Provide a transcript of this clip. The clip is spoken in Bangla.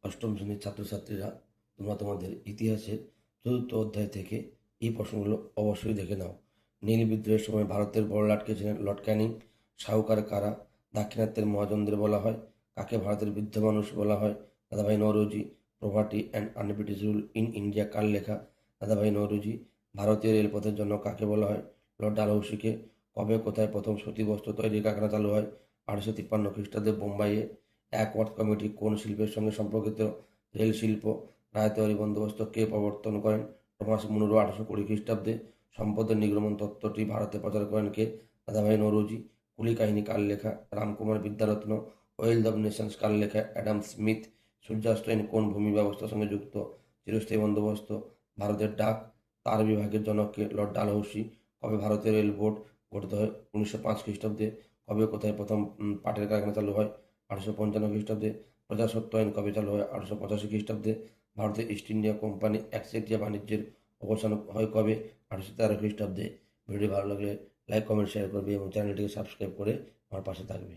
অষ্টম শ্রেণীর ছাত্রছাত্রীরা তোমরা তোমাদের ইতিহাসের চতুর্থ অধ্যায় থেকে এই প্রশ্নগুলো অবশ্যই দেখে নাও। নীল বিদ্রোহের সময় ভারতের বড়লাটকে ছিলেন লর্ড ক্যানিং। শাহুকার কারা? দাক্ষিণাত্যের মহাজনদের বলা হয়। কাকে ভারতের বৃদ্ধ মানুষ বলা হয়? Dadabhai Naoroji. Poverty and un-British rule in India কার লেখা? দাদাভাই নৌরোজি। ভারতীয় রেলপথের জন্য কাকে বলা হয়? লর্ড ডালহৌসিকে। কবে কোথায় প্রথম সুতি বস্ত্র তৈরির কারখানা চালু হয়? 1853 খ্রিস্টাব্দে বোম্বাইয়ে। অ্যাকওয়ার্থ কমিটি কোন শিল্পের সঙ্গে সম্পর্কিত? রেল শিল্প। রায়তওয়ারি বন্দোবস্ত কে প্রবর্তন করেন? টমাস মুনরো 1820 খ্রিস্টাব্দে। সম্পদের নির্গমন তত্ত্বটি ভারতে প্রচার করেন কে? দাদাভাই নৌরোজি। কুলি কাহিনী কার লেখা? Ramkumar Vidyaratna. Wealth of nations কার লেখা? Adam Smith. সূর্যাস্ত আইন কোন ভূমি ব্যবস্থার সঙ্গে যুক্ত? চিরস্থায়ী বন্দোবস্ত। ভারতের ডাক তার বিভাগের জনক কে? লর্ড ডালহৌসি। কবে ভারতীয় রেল বোর্ড গঠিত হয়? 1905 খ্রিস্টাব্দে। কবে কোথায় প্রথম পাটের কারখানা চালু হয়? 1855 খ্রিস্টাব্দে। প্রজাস্বত্ব আইন কবে চালু হয়? 1885 খ্রিস্টাব্দে। ভারতের ইস্ট ইন্ডিয়া কোম্পানি একচেটিয়া বাণিজ্যের অবসান হয় কবে? 1813 খ্রিস্টাব্দে। ভিডিও ভালো লাগলে লাইক কমেন্ট শেয়ার করবে এবং চ্যানেলটিকে সাবস্ক্রাইব করে আমার পাশে থাকবে।